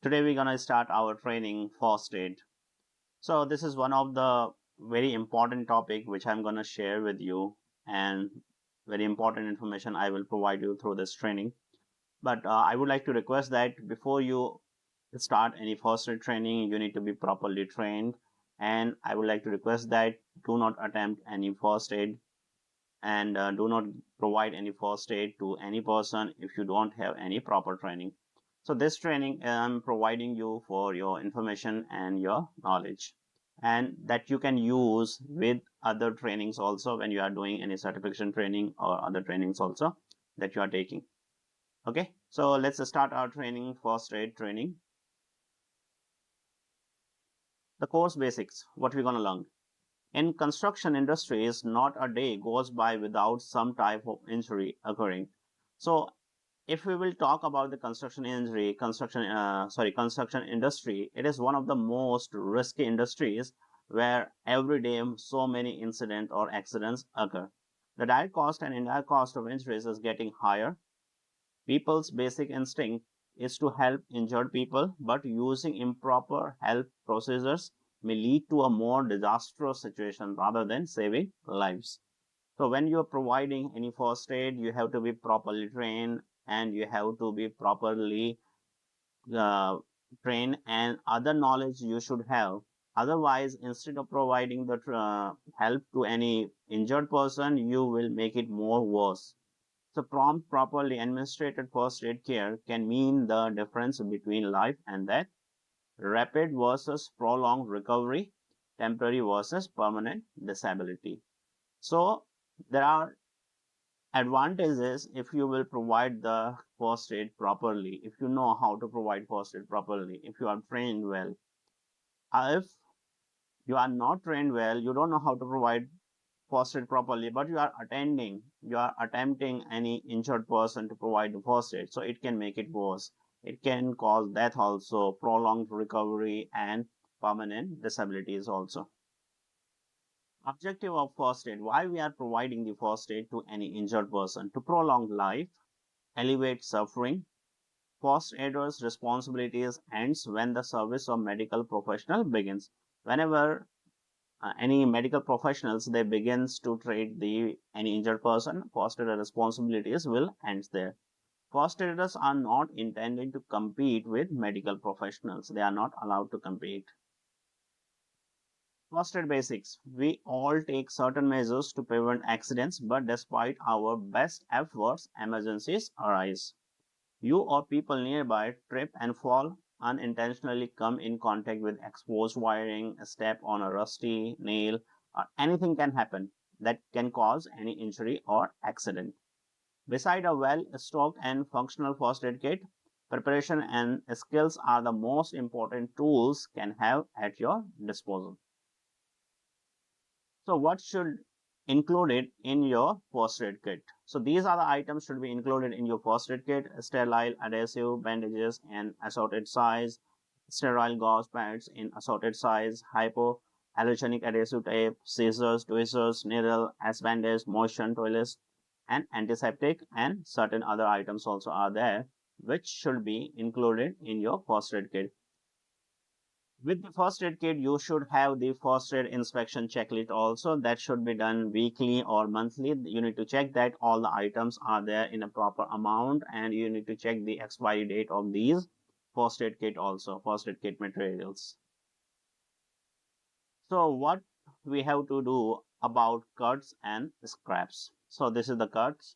Today we're gonna start our training first aid. So this is one of the very important topic which I'm gonna share with you, and very important information I will provide you through this training. But I would like to request that before you start any first aid training, you need to be properly trained. And I would like to request that do not attempt any first aid and do not provide any first aid to any person if you don't have any proper training. So this training I'm providing you for your information and your knowledge, and that you can use with other trainings also when you are doing any certification training or other trainings also that you are taking. Okay, so let's start our training, first aid training. The course basics, what we're gonna learn. In construction industries, not a day goes by without some type of injury occurring. So if we will talk about the construction industry, it is one of the most risky industries where every day so many incidents or accidents occur. The direct cost and indirect cost of injuries is getting higher. People's basic instinct is to help injured people, but using improper health procedures may lead to a more disastrous situation rather than saving lives. So when you are providing any first aid, you have to be properly trained, and you have to be properly uh, trained, and other knowledge you should have. Otherwise, instead of providing the help to any injured person, you will make it more worse. So prompt, properly administered first aid care can mean the difference between life and death, rapid versus prolonged recovery, temporary versus permanent disability. So there are advantages if you will provide the first aid properly, if you know how to provide first aid properly, if you are trained well. If you are not trained well, you don't know how to provide first aid properly, but you are attempting any injured person to provide the first aid, so it can make it worse. It can cause death also, prolonged recovery, and permanent disabilities also. Objective of first aid, why we are providing the first aid to any injured person: to prolong life, alleviate suffering. First aider's responsibilities ends when the service of medical professional begins. Whenever any medical professionals they begins to treat the any injured person, first aider responsibilities will end there. First aiders are not intended to compete with medical professionals. They are not allowed to compete. First aid basics. We all take certain measures to prevent accidents, but despite our best efforts, emergencies arise. You or people nearby trip and fall, unintentionally come in contact with exposed wiring, step on a rusty nail, or anything can happen that can cause any injury or accident. Beside a well-stocked and functional first aid kit, preparation and skills are the most important tools can have at your disposal. So what should included in your first aid kit? So these are the items should be included in your first aid kit: sterile adhesive bandages in assorted size, sterile gauze pads in assorted size, hypoallergenic adhesive tape, scissors, tweezers, needle, S bandage, motion toilets, and antiseptic, and certain other items also are there which should be included in your first aid kit. With the first aid kit, you should have the first aid inspection checklist also. That should be done weekly or monthly. You need to check that all the items are there in a proper amount, and you need to check the expiry date of these first aid kit also, first aid kit materials. So what we have to do about cuts and scraps. So this is the cuts.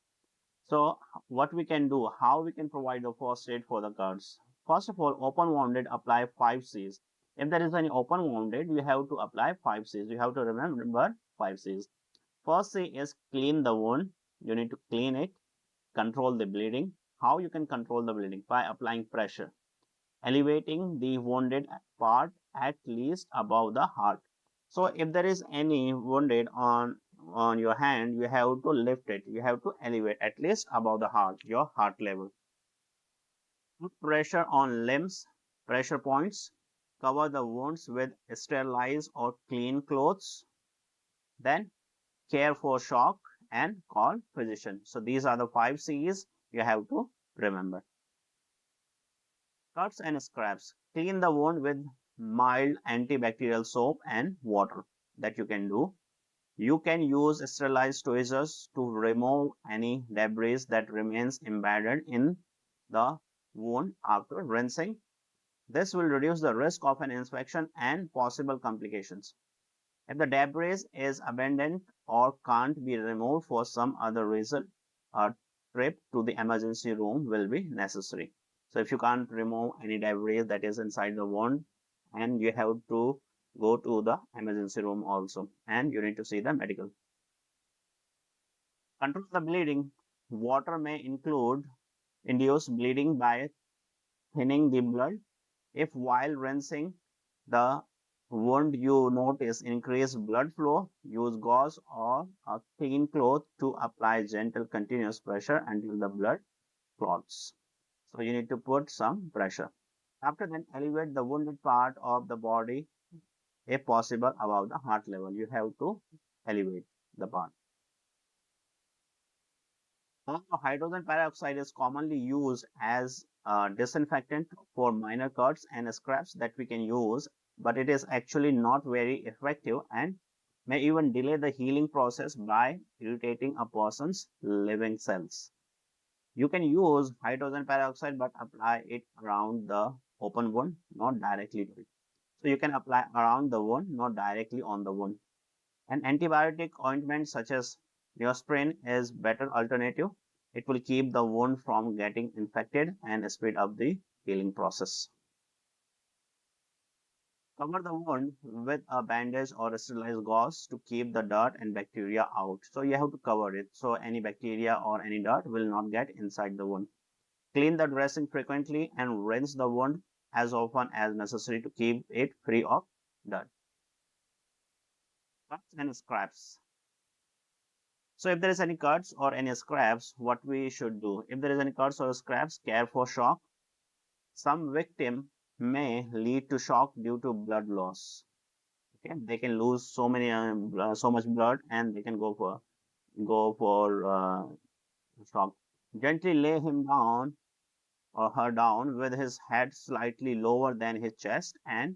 So what we can do, how we can provide the first aid for the cuts. First of all, open wounded, apply 5 C's. If there is any open wounded, you have to apply 5 C's. You have to remember 5 C's. First C is clean the wound. You need to clean it, control the bleeding. How you can control the bleeding? By applying pressure, elevating the wounded part at least above the heart. So if there is any wounded on your hand, you have to lift it. You have to elevate at least above the heart, your heart level. Put pressure on limbs, pressure points. Cover the wounds with sterilized or clean clothes. Then care for shock and call physician. So these are the 5 C's you have to remember. Cuts and scrapes. Clean the wound with mild antibacterial soap and water that you can do. You can use sterilized tweezers to remove any debris that remains embedded in the wound after rinsing. This will reduce the risk of an infection and possible complications. If the debris is abandoned or can't be removed for some other reason, a trip to the emergency room will be necessary. So if you can't remove any debris that is inside the wound, and you have to go to the emergency room also, and you need to see the medical. Control the bleeding. Water may induce bleeding by thinning the blood. If while rinsing the wound you notice increased blood flow, use gauze or a clean cloth to apply gentle continuous pressure until the blood clots. So you need to put some pressure. After then, elevate the wounded part of the body if possible above the heart level. You have to elevate the part. Also, hydrogen peroxide is commonly used as a disinfectant for minor cuts and scrapes that we can use, but it is actually not very effective and may even delay the healing process by irritating a person's living cells. You can use hydrogen peroxide but apply it around the open wound, not directly to it. So you can apply around the wound, not directly on the wound. An antibiotic ointment such as neosporin is better alternative. It will keep the wound from getting infected and speed up the healing process. Cover the wound with a bandage or sterilized gauze to keep the dirt and bacteria out. So you have to cover it so any bacteria or any dirt will not get inside the wound. Clean the dressing frequently and rinse the wound as often as necessary to keep it free of dirt. Cuts and scraps. So if there is any cuts or any scraps, what we should do? If there is any cuts or scraps, care for shock. Some victim may lead to shock due to blood loss. Okay, they can lose so much blood, and they can go for shock. Gently lay him down or her down with his head slightly lower than his chest and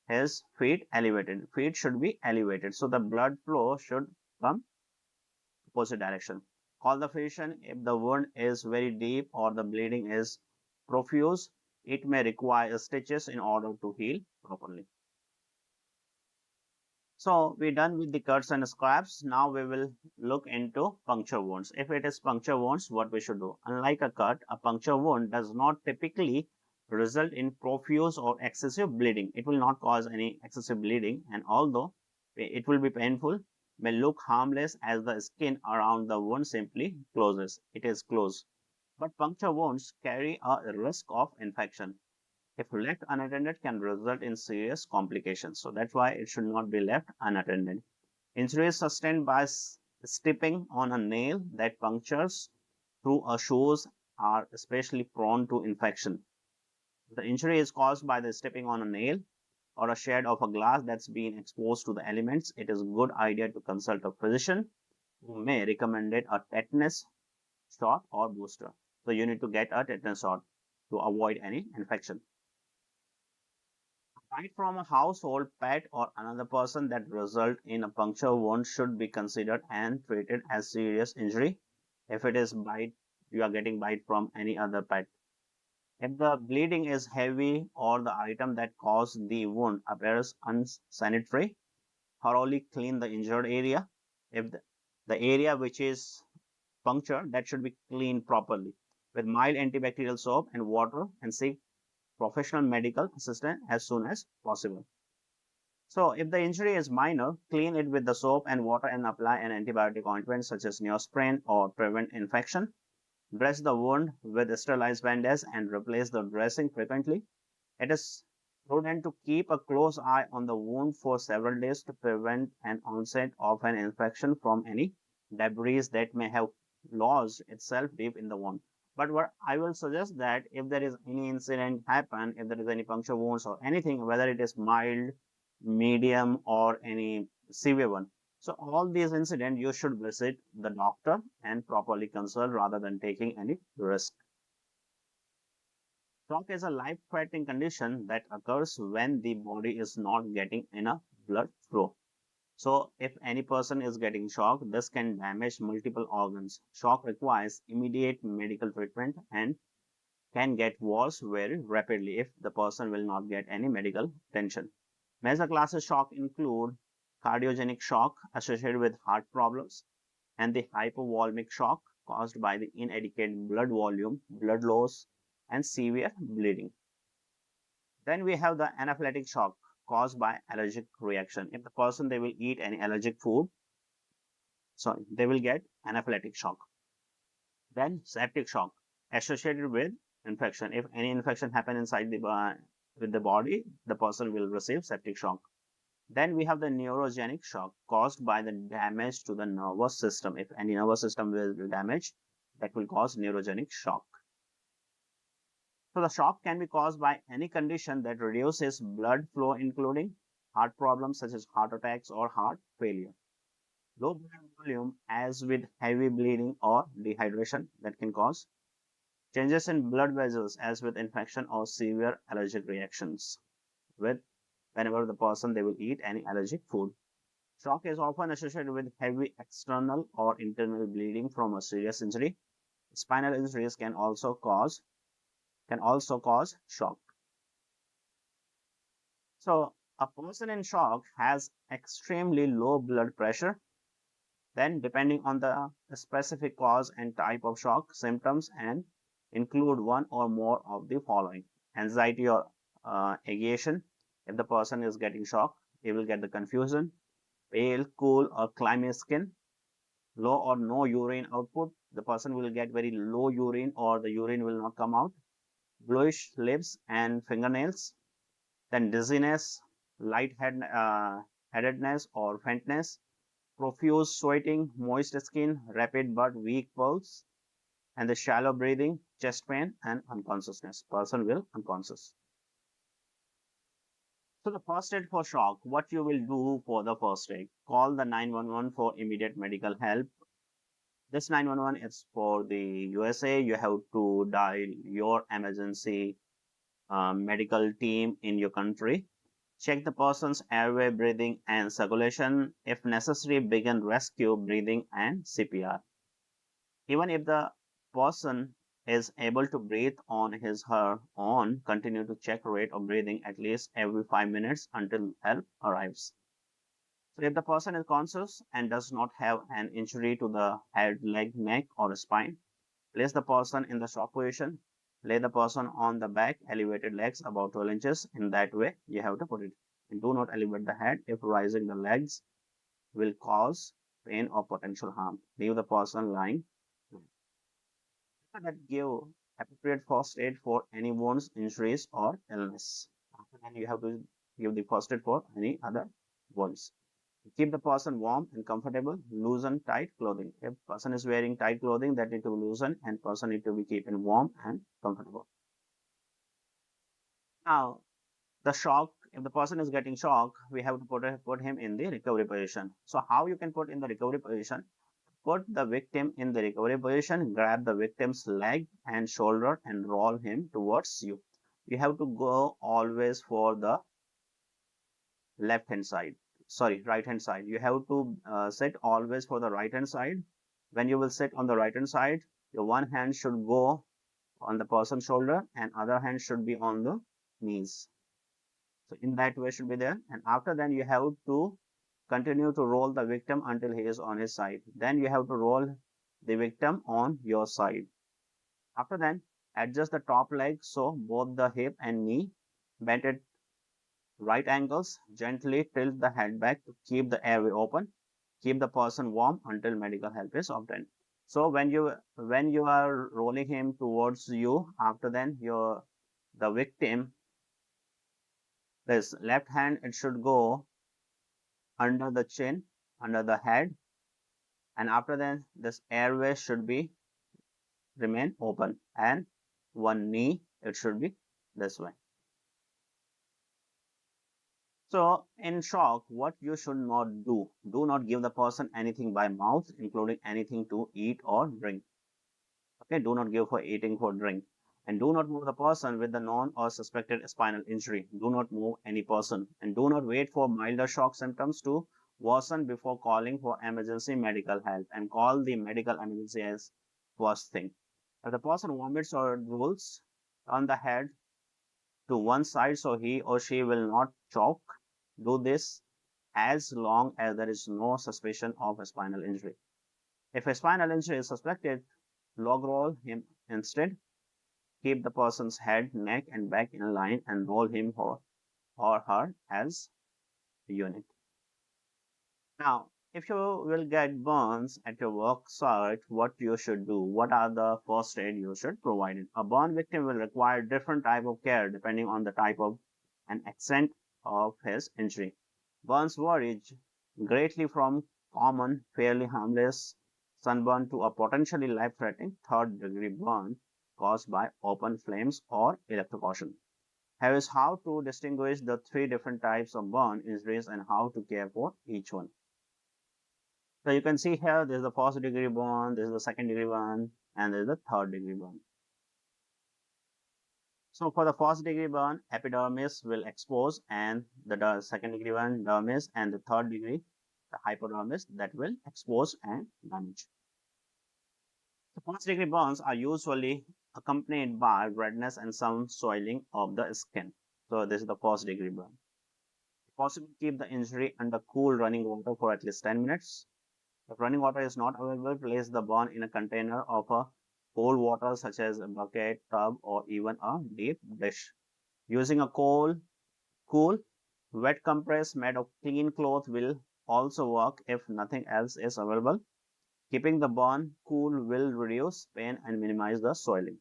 his feet elevated. Feet should be elevated, so the blood flow should come opposite direction. Call the physician if the wound is very deep or the bleeding is profuse. It may require stitches in order to heal properly. So we're done with the cuts and scrapes. Now we will look into puncture wounds. If it is puncture wounds, what we should do? Unlike a cut, a puncture wound does not typically result in profuse or excessive bleeding. It will not cause any excessive bleeding, and although it will be painful, may look harmless as the skin around the wound simply closes. It is closed. But puncture wounds carry a risk of infection. If left unattended, can result in serious complications. So that's why it should not be left unattended. Injuries sustained by stepping on a nail that punctures through a shoes are especially prone to infection. The injury is caused by the stepping on a nail or a shard of a glass that's been exposed to the elements. It is a good idea to consult a physician who may recommend a tetanus shot or booster. So you need to get a tetanus shot to avoid any infection. Bite from a household pet or another person that result in a puncture wound should be considered and treated as serious injury. If it is bite, you are getting bite from any other pet. If the bleeding is heavy or the item that caused the wound appears unsanitary, thoroughly clean the injured area. If the area which is punctured, that should be cleaned properly with mild antibacterial soap and water, and seek professional medical assistance as soon as possible. So if the injury is minor, clean it with the soap and water and apply an antibiotic ointment such as neosporin or prevent infection. Dress the wound with a sterilized bandage and replace the dressing frequently. It is prudent to keep a close eye on the wound for several days to prevent an onset of an infection from any debris that may have lodged itself deep in the wound. But what I will suggest that if there is any incident happen, if there is any puncture wounds or anything, whether it is mild, medium, or any severe one, so all these incidents you should visit the doctor and properly consult rather than taking any risk. Shock is a life-threatening condition that occurs when the body is not getting enough blood flow. So if any person is getting shock, this can damage multiple organs. Shock requires immediate medical treatment and can get worse very rapidly if the person will not get any medical attention. Major classes shock include cardiogenic shock associated with heart problems and the hypovolemic shock caused by the inadequate blood volume, blood loss, and severe bleeding. Then we have the anaphylactic shock caused by allergic reaction. If the person they will eat any allergic food, sorry, they will get anaphylactic shock. Then septic shock associated with infection. If any infection happen inside the with the body, the person will receive septic shock. Then we have the neurogenic shock caused by the damage to the nervous system. If any nervous system will be damaged, that will cause neurogenic shock. So the shock can be caused by any condition that reduces blood flow, including heart problems such as heart attacks or heart failure. Low blood volume, as with heavy bleeding or dehydration, that can cause changes in blood vessels, as with infection or severe allergic reactions. With whenever the person they will eat any allergic food. Shock is often associated with heavy external or internal bleeding from a serious injury. Spinal injuries can also cause shock. So a person in shock has extremely low blood pressure. Then depending on the specific cause and type of shock, symptoms and include one or more of the following: anxiety or agitation. If the person is getting shock, he will get the confusion, pale, cool or clammy skin, low or no urine output. The person will get very low urine or the urine will not come out, bluish lips and fingernails, then dizziness, headedness or faintness, profuse sweating, moist skin, rapid but weak pulse, and the shallow breathing, chest pain, and unconsciousness. Person will unconscious. So the first aid for shock, what you will do for the first aid? Call the 911 for immediate medical help. This 911 is for the USA. You have to dial your emergency medical team in your country. Check the person's airway, breathing, and circulation. If necessary, begin rescue breathing and CPR. Even if the person is able to breathe on his her own, continue to check rate of breathing at least every 5 minutes until help arrives. So if the person is conscious and does not have an injury to the head, leg, neck, or spine, place the person in the shock position. Lay the person on the back, elevated legs about 12 inches. In that way, you have to put it. And do not elevate the head if raising the legs will cause pain or potential harm. Leave the person lying. That give appropriate first aid for any wounds, injuries, or illness. After that, you have to give the first aid for any other wounds. Keep the person warm and comfortable. Loosen tight clothing. If person is wearing tight clothing, that need to be loosened, and person need to be keeping warm and comfortable. Now, the shock. If the person is getting shock, we have to put him in the recovery position. So how you can put in the recovery position? Put the victim in the recovery position. Grab the victim's leg and shoulder and roll him towards you. You have to go always for the left hand side, sorry, right hand side. You have to sit always for the right hand side. When you will sit on the right hand side, your one hand should go on the person's shoulder and other hand should be on the knees. So in that way should be there. And after then you have to continue to roll the victim until he is on his side. Then you have to roll the victim on your side. After then, adjust the top leg so both the hip and knee bent at right angles. Gently tilt the head back to keep the airway open. Keep the person warm until medical help is obtained. So when you are rolling him towards you, after then the victim, this left hand, it should go under the chin, under the head, and after then this airway should be remain open, and one knee, it should be this way. So in shock, what you should not do: do not give the person anything by mouth, including anything to eat or drink. Okay, do not give for eating, for drink. And do not move the person with the known or suspected spinal injury. Do not move any person. And do not wait for milder shock symptoms to worsen before calling for emergency medical help. And call the medical emergency as first thing. If the person vomits or drools, turn the head to one side so he or she will not choke. Do this as long as there is no suspicion of a spinal injury. If a spinal injury is suspected, log roll him instead. Keep the person's head, neck, and back in line and roll him or her as a unit. Now, if you will get burns at your work site, what you should do? What are the first aid you should provide? A burn victim will require different type of care depending on the type of and extent of his injury. Burns vary greatly from common, fairly harmless sunburn to a potentially life-threatening third-degree burn caused by open flames or electrocution. Here is how to distinguish the three different types of burn injuries and how to care for each one. So you can see here, this is the first degree burn, this is the second degree burn, and this is the third degree burn. So for the first degree burn, epidermis will expose, and the second degree burn, dermis, and the third degree, the hypodermis, that will expose and damage. The first degree burns are usually accompanied by redness and some soiling of the skin. So this is the first degree burn. Possibly keep the injury under cool running water for at least 10 minutes. If running water is not available, place the burn in a container of a cold water such as a bucket, tub, or even a deep dish. Using a cool, wet compress made of clean cloth will also work if nothing else is available. Keeping the burn cool will reduce pain and minimize the soiling.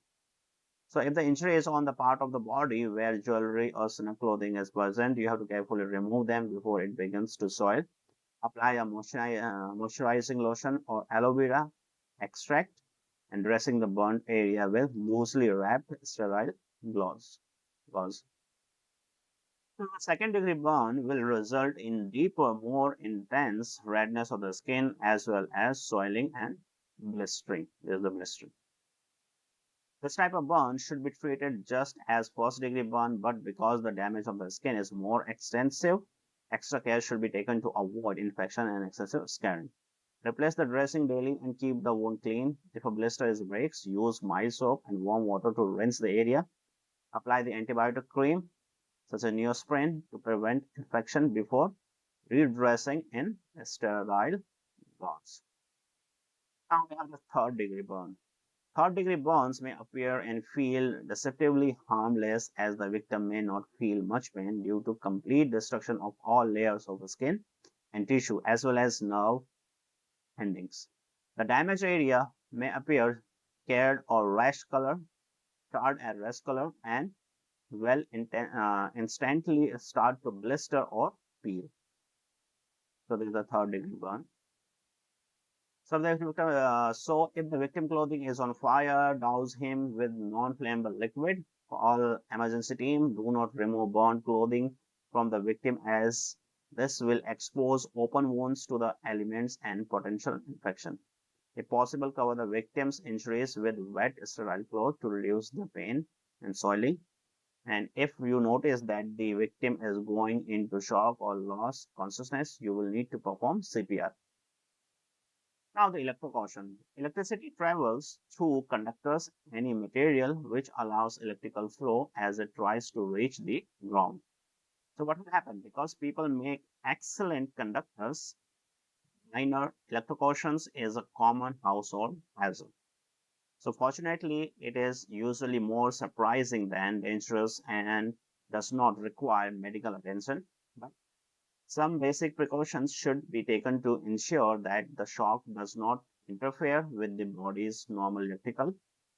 So if the injury is on the part of the body where jewelry or snug clothing is present, you have to carefully remove them before it begins to soil. Apply a moisturizing lotion or aloe vera extract and dressing the burnt area with loosely wrapped sterile gauze. So the second degree burn will result in deeper, more intense redness of the skin as well as soiling and blistering. There's the blistering. This type of burn should be treated just as first degree burn, but because the damage of the skin is more extensive, extra care should be taken to avoid infection and excessive scarring. Replace the dressing daily and keep the wound clean. If a blister breaks, use mild soap and warm water to rinse the area. Apply the antibiotic cream, such as Neosporin, to prevent infection before redressing in sterile gauze. Now we have the third degree burn. Third degree burns may appear and feel deceptively harmless as the victim may not feel much pain due to complete destruction of all layers of the skin and tissue as well as nerve endings. The damaged area may appear scarred or rash color, charred and rash color, and instantly start to blister or peel. So this is the third degree burn. So if the victim clothing is on fire, douse him with non-flammable liquid. For all emergency team, do not remove burnt clothing from the victim as this will expose open wounds to the elements and potential infection. If possible, cover the victim's injuries with wet sterile cloth to reduce the pain and soiling. And if you notice that the victim is going into shock or lost consciousness, you will need to perform CPR. Now the electrocution. Electricity travels through conductors, any material which allows electrical flow as it tries to reach the ground. So what will happen? Because people make excellent conductors, minor electrocutions is a common household hazard. So fortunately, it is usually more surprising than dangerous and does not require medical attention. But some basic precautions should be taken to ensure that the shock does not interfere with the body's normal electrical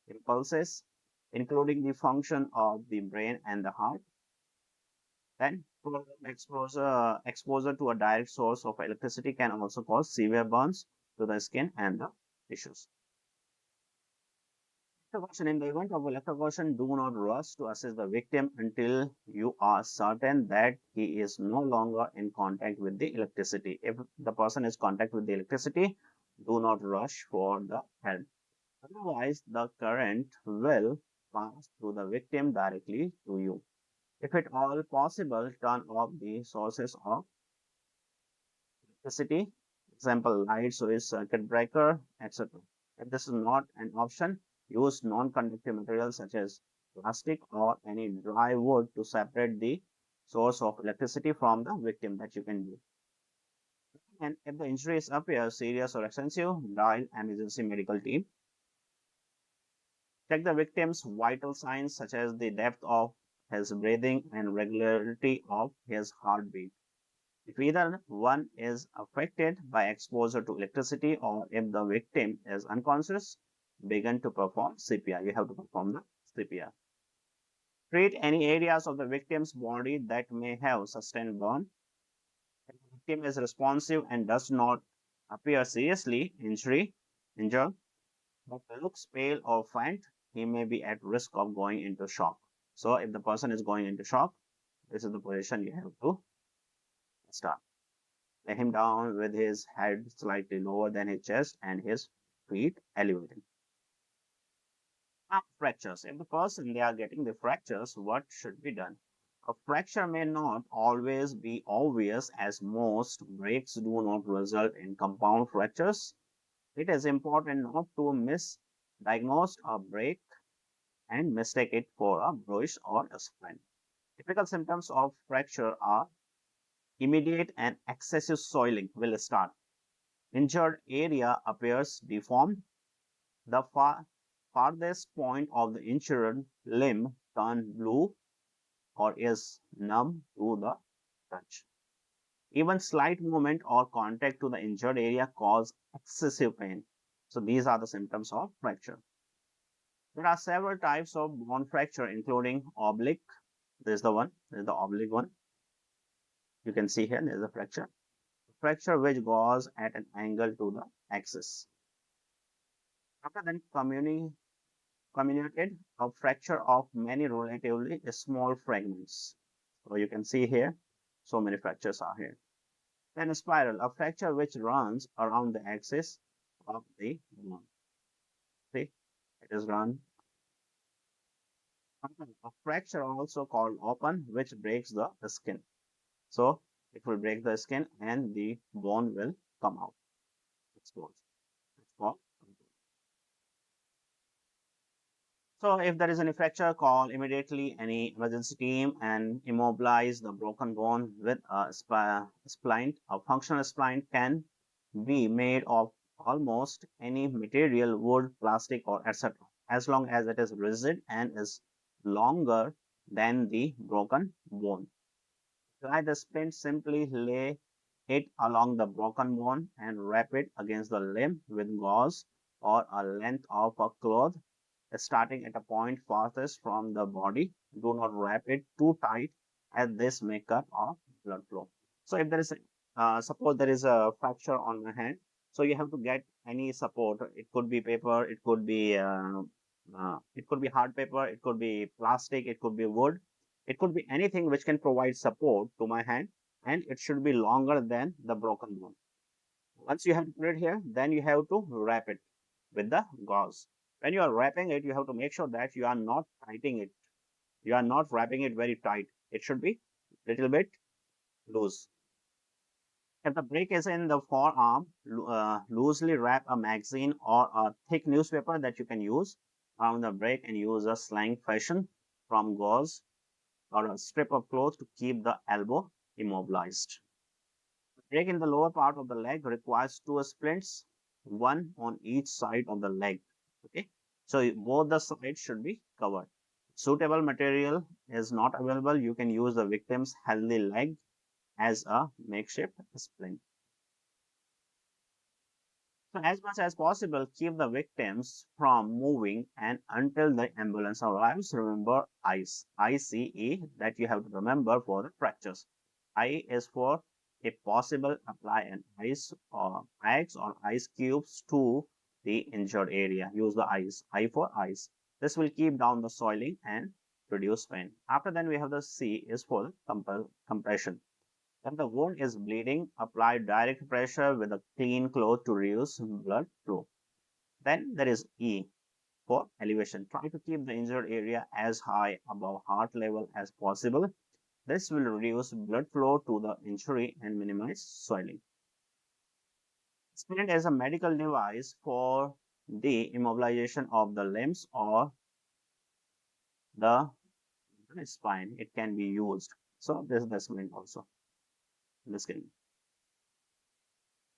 impulses, including the function of the brain and the heart. Then, exposure to a direct source of electricity can also cause severe burns to the skin and the tissues. Electrocution. In the event of electrocution, do not rush to assess the victim until you are certain that he is no longer in contact with the electricity. If the person is in contact with the electricity, do not rush for the help. Otherwise, the current will pass through the victim directly to you. If at all possible, turn off the sources of electricity, example light, switch, circuit breaker, etc. If this is not an option, use non-conductive materials such as plastic or any dry wood to separate the source of electricity from the victim that you can do. And if the injuries appear serious or extensive, dial emergency medical team. Check the victim's vital signs such as the depth of his breathing and regularity of his heartbeat. If either one is affected by exposure to electricity or if the victim is unconscious, begin to perform CPR. You have to perform the CPR. Treat any areas of the victim's body that may have sustained burn. If the victim is responsive and does not appear seriously injured, but looks pale or faint, he may be at risk of going into shock. So if the person is going into shock, this is the position you have to start. Lay him down with his head slightly lower than his chest and his feet elevated. Now, fractures. If the person they are getting the fractures, what should be done? A fracture may not always be obvious as most breaks do not result in compound fractures. It is important not to misdiagnose a break and mistake it for a bruise or a sprain. Typical symptoms of fracture are immediate and excessive soiling will start. Injured area appears deformed. The farthest point of the injured limb turns blue or is numb to the touch. Even slight movement or contact to the injured area cause excessive pain. So these are the symptoms of fracture. There are several types of bone fracture, including oblique. This is the one. This is the oblique one. You can see here, there is a fracture. Fracture which goes at an angle to the axis. After then, communicated a fracture of many relatively small fragments. So you can see here, so many fractures are here. Then a spiral, a fracture which runs around the axis of the bone. See, it is run. A fracture also called open, which breaks the skin. So it will break the skin and the bone will come out. Exposed. It's called. So if there is any fracture, call immediately any emergency team and immobilize the broken bone with a splint. A functional splint can be made of almost any material, wood, plastic, or etc. as long as it is rigid and is longer than the broken bone. Try the splint, simply lay it along the broken bone and wrap it against the limb with gauze or a length of a cloth starting at a point farthest from the body. Do not wrap it too tight as this may cut off blood flow. So if there is suppose there is a fracture on my hand, so you have to get any support. It could be paper, it could be hard paper, it could be plastic, it could be wood, it could be anything which can provide support to my hand, and it should be longer than the broken bone. Once you have put it here, then you have to wrap it with the gauze. When you are wrapping it, you have to make sure that you are not tightening it. You are not wrapping it very tight. It should be little bit loose. If the break is in the forearm, loosely wrap a magazine or a thick newspaper that you can use around the break and use a sling fashion from gauze or a strip of cloth to keep the elbow immobilized. The break in the lower part of the leg requires two splints, one on each side of the leg. Okay, so both the sides should be covered. Suitable material is not available. You can use the victim's healthy leg as a makeshift splint. So as much as possible, keep the victims from moving and until the ambulance arrives, remember ICE, ICE that you have to remember for the fractures. I is for, if possible, apply an ice or bags or ice cubes to the injured area. Use the ice, I for ice. This will keep down the soiling and reduce pain. After then we have the C is for compression. When the wound is bleeding, apply direct pressure with a clean cloth to reduce blood flow. Then there is E. for elevation. Try to keep the injured area as high above heart level as possible. This will reduce blood flow to the injury and minimize swelling. Splint is a medical device for the immobilization of the limbs or the spine. It can be used. So this is the splint also. This can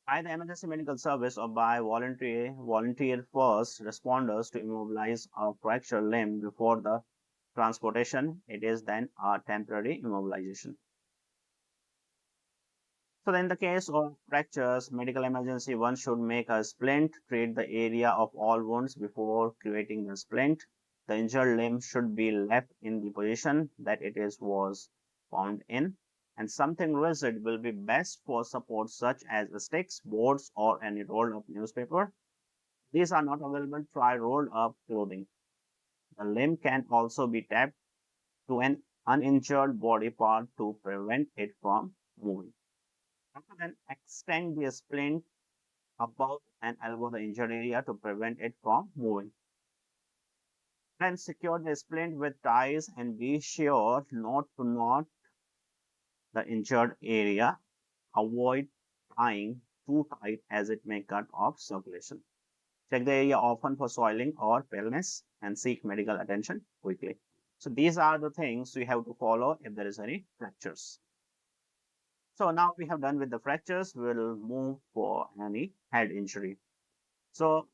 by the emergency medical service or by volunteer first responders to immobilize a fractured limb before the transportation. It is then a temporary immobilization. So in the case of fractures, medical emergency, one should make a splint, treat the area of all wounds before creating the splint. The injured limb should be left in the position that it was found in, and something rigid will be best for support such as sticks, boards, or any rolled up newspaper. These are not available. Try rolled up clothing. The limb can also be tapped to an uninjured body part to prevent it from moving. After then, extend the splint above and elbow the injured area to prevent it from moving. Then secure the splint with ties and be sure not to knot the injured area. Avoid tying too tight as it may cut off circulation. Check the area often for swelling or paleness and seek medical attention quickly. So these are the things we have to follow if there is any fractures. So now we have done with the fractures, we'll move for any head injury. So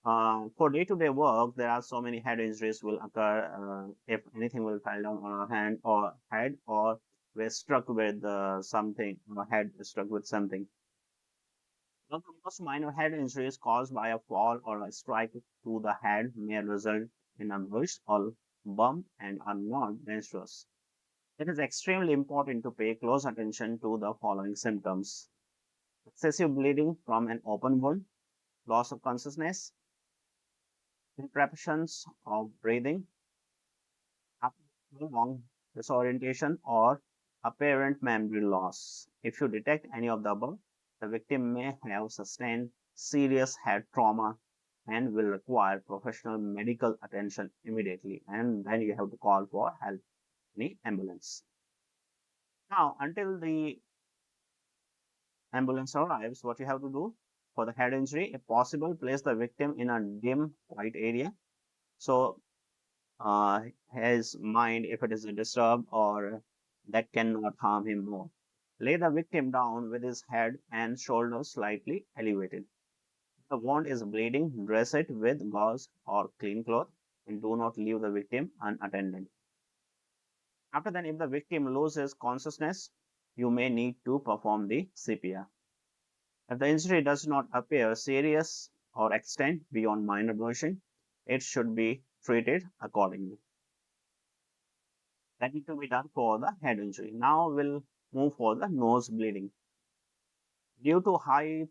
for day-to-day work, there are so many head injuries will occur if anything will fall down on our hand or head, or we're struck with something, our head is struck with something. One of the most minor head injuries caused by a fall or a strike to the head may result in a bruise or bump and are not dangerous. It is extremely important to pay close attention to the following symptoms: excessive bleeding from an open wound, loss of consciousness, interruptions of breathing, long disorientation, or apparent memory loss. If you detect any of the above, the victim may have sustained serious head trauma and will require professional medical attention immediately. And then you have to call for help, any ambulance. Now, until the ambulance arrives, what you have to do for the head injury, if possible, place the victim in a dim, quiet area. So his mind, if it is disturbed or that cannot harm him more. Lay the victim down with his head and shoulders slightly elevated. If the wound is bleeding, dress it with gauze or clean cloth and do not leave the victim unattended. After then, if the victim loses consciousness, you may need to perform the CPR. If the injury does not appear serious or extend beyond minor bruising, it should be treated accordingly. That need to be done for the head injury. Now we'll move for the nose bleeding. Due to high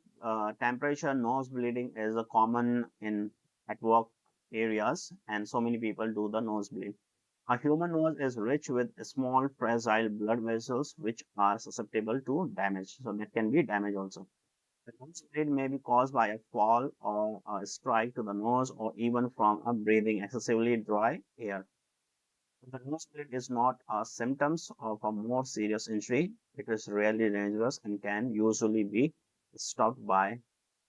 temperature, nose bleeding is a common in at work areas, and so many people do the nose bleed. A human nose is rich with small fragile blood vessels which are susceptible to damage. So that can be damage also. The nose bleed may be caused by a fall or a strike to the nose or even from a breathing excessively dry air. The nose bleed is not a symptoms of a more serious injury. It is rarely dangerous and can usually be stopped by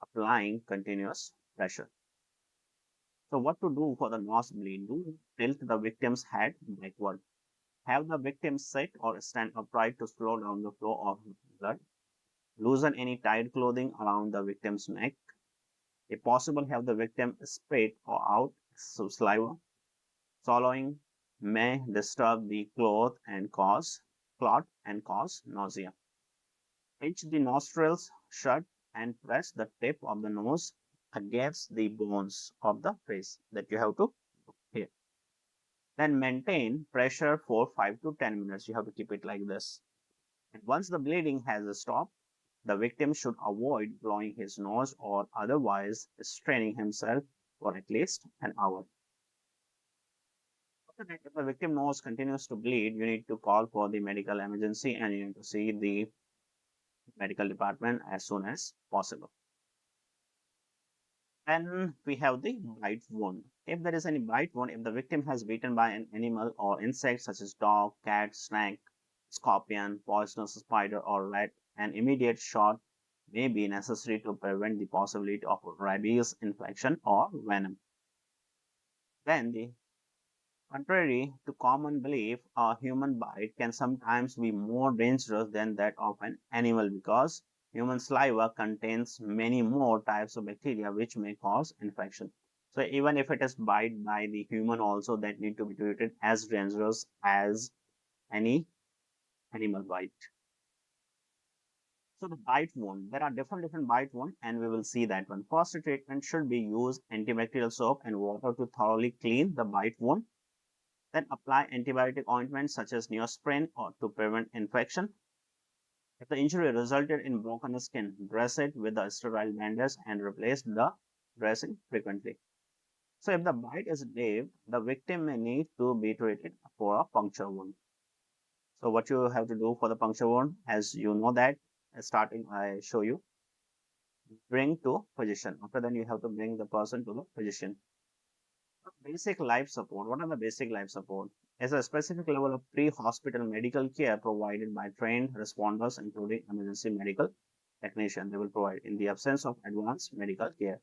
applying continuous pressure. So what to do for the nose bleed? Do tilt the victim's head backward. Have the victim sit or stand upright to slow down the flow of blood. Loosen any tight clothing around the victim's neck. If possible, have the victim spit or out saliva. Swallowing may disturb the clot and cause nausea. Pinch the nostrils shut and press the tip of the nose against the bones of the face that you have to hear. Then maintain pressure for 5 to 10 minutes. You have to keep it like this. And once the bleeding has stopped, the victim should avoid blowing his nose or otherwise straining himself for at least an hour. After that, if the victim nose continues to bleed, you need to call for the medical emergency and you need to see the medical department as soon as possible. Then we have the bite wound. If there is any bite wound, if the victim has bitten by an animal or insect such as dog, cat, snake, scorpion, poisonous spider, or rat, an immediate shot may be necessary to prevent the possibility of rabies infection or venom. Then the contrary to common belief, a human bite can sometimes be more dangerous than that of an animal because human saliva contains many more types of bacteria which may cause infection. So even if it is bite by the human also, that need to be treated as dangerous as any animal bite. So the bite wound, there are different bite wound and we will see that one. First treatment should be use antibacterial soap and water to thoroughly clean the bite wound. Then apply antibiotic ointment such as Neosporin or to prevent infection. If the injury resulted in broken skin, dress it with a sterile bandage and replace the dressing frequently. So if the bite is deep, the victim may need to be treated for a puncture wound. So what you have to do for the puncture wound, as you know that, starting I show you, bring to physician. After then you have to bring the person to the physician. Basic life support. What are the basic life support? Is a specific level of pre-hospital medical care provided by trained responders, including emergency medical technician. They will provide in the absence of advanced medical care.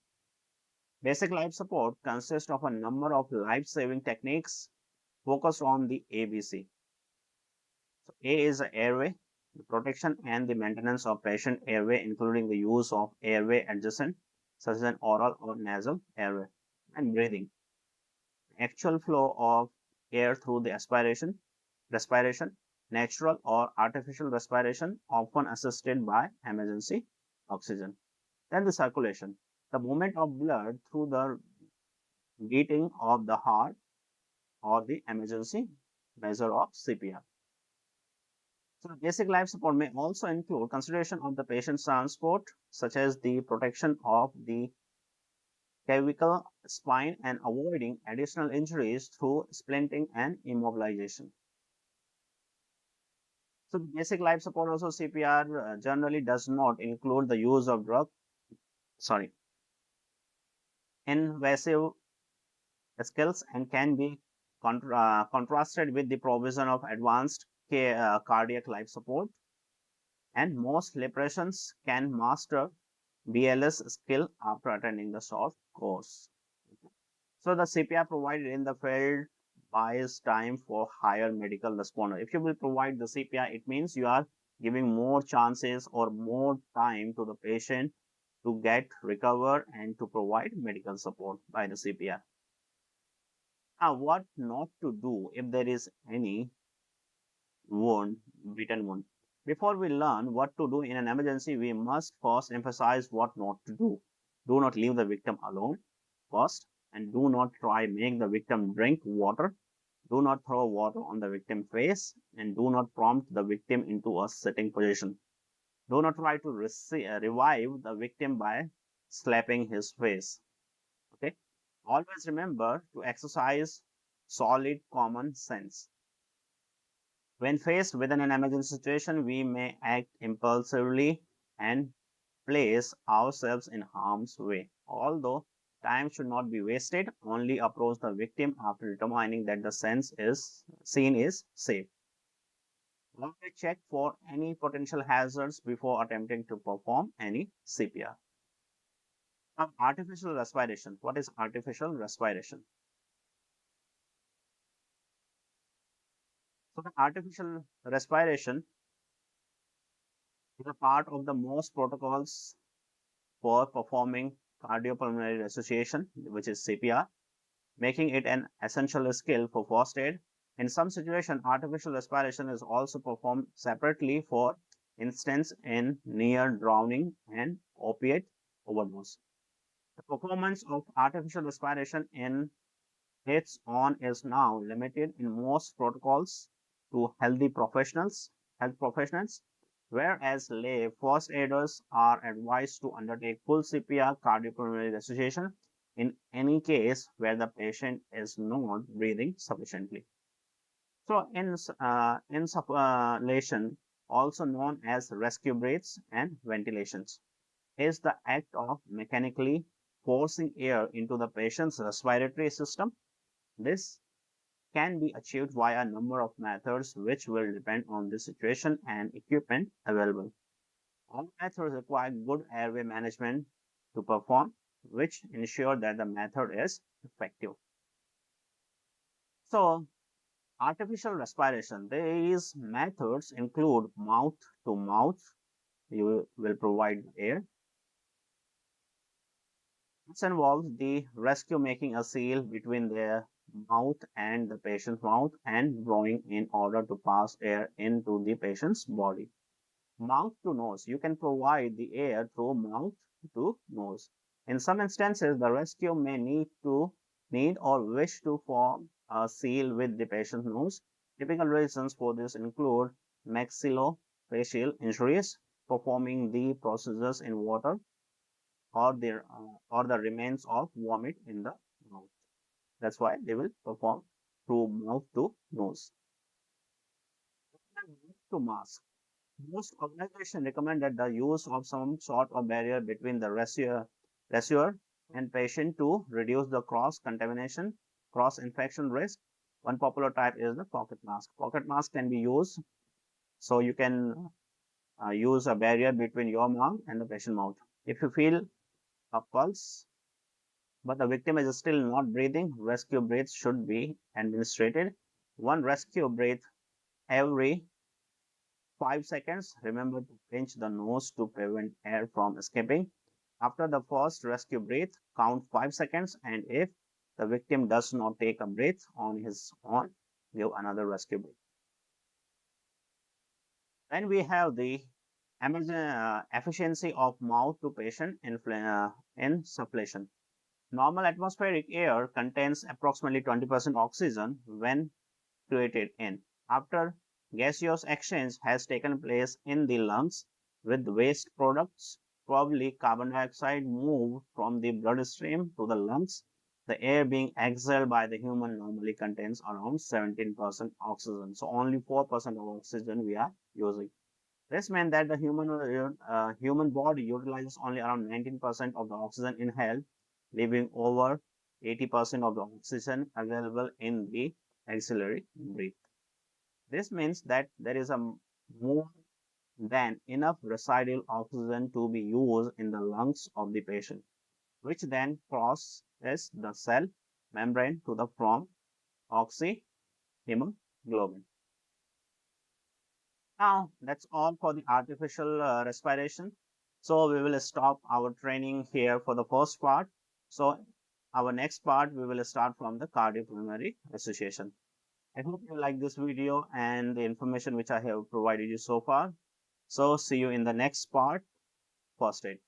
Basic life support consists of a number of life-saving techniques focused on the ABC. So A is the airway, the protection and the maintenance of patient airway, including the use of airway adjacent, such as an oral or nasal airway, and breathing. Actual flow of air through the respiration, natural or artificial respiration, often assisted by emergency oxygen. Then the circulation, the movement of blood through the beating of the heart or the emergency measure of CPR. So the basic life support may also include consideration of the patient's transport, such as the protection of the clavicle, spine, and avoiding additional injuries through splinting and immobilization. So the basic life support also CPR generally does not include the use of sorry, invasive skills and can be contrasted with the provision of advanced cardiac life support. And most lay persons can master BLS skill after attending the short course. So the CPR provided in the field buys time for higher medical responder. If you will provide the CPR, it means you are giving more chances or more time to the patient to get recover and to provide medical support by the CPR. Now, what not to do if there is any bitten wound? Before we learn what to do in an emergency, we must first emphasize what not to do. Do not leave the victim alone first, and do not try make the victim drink water. Do not throw water on the victim's face, and do not prompt the victim into a sitting position. Do not try to revive the victim by slapping his face. Okay. Always remember to exercise solid common sense. When faced with an emergency situation, we may act impulsively and place ourselves in harm's way. Although time should not be wasted, only approach the victim after determining that the scene is safe. Always check for any potential hazards before attempting to perform any CPR. Now, artificial respiration. What is artificial respiration? So the artificial respiration is a part of the most protocols for performing cardiopulmonary resuscitation, which is CPR, making it an essential skill for first aid. In some situations, artificial respiration is also performed separately, for instance, in near drowning and opiate overdose. The performance of artificial respiration in its own is now limited in most protocols to health professionals, whereas lay first aiders are advised to undertake full CPR cardiopulmonary resuscitation in any case where the patient is not breathing sufficiently. So insufflation, also known as rescue breaths and ventilations, is the act of mechanically forcing air into the patient's respiratory system. This can be achieved via a number of methods which will depend on the situation and equipment available. All methods require good airway management to perform, which ensure that the method is effective. So, artificial respiration. These methods include mouth to mouth. You will provide air. This involves the rescue making a seal between their mouth and the patient's mouth and blowing in order to pass air into the patient's body. Mouth to nose. You can provide the air through mouth to nose. In some instances, the rescue may need or wish to form a seal with the patient's nose. Typical reasons for this include maxillofacial injuries, performing the procedures in water, or the remains of vomit in the mouth. That's why they will perform through mouth to nose. Mouth to mask. Most organizations recommend that the use of some sort of barrier between the rescuer and patient to reduce the cross-contamination, cross-infection risk. One popular type is the pocket mask. Pocket mask can be used so you can use a barrier between your mouth and the patient mouth. If you feel a pulse but the victim is still not breathing, rescue breaths should be administered. One rescue breath every 5 seconds. Remember to pinch the nose to prevent air from escaping. After the first rescue breath, count 5 seconds, and if the victim does not take a breath on his own, give another rescue breath. Then we have the efficiency of mouth to patient insufflation. Normal atmospheric air contains approximately 20% oxygen when created in. After gaseous exchange has taken place in the lungs with waste products, probably carbon dioxide, moved from the bloodstream to the lungs. The air being exhaled by the human normally contains around 17% oxygen. So only 4% of oxygen we are using. This means that the human body utilizes only around 19% of the oxygen inhaled, leaving over 80% of the oxygen available in the axillary breath. This means that there is a more than enough residual oxygen to be used in the lungs of the patient, which then crosses the cell membrane to the form oxyhemoglobin. Now, that's all for the artificial respiration. So we will stop our training here for the first part. So our next part, we will start from the cardiopulmonary resuscitation. I hope you like this video and the information which I have provided you so far. So see you in the next part, first aid.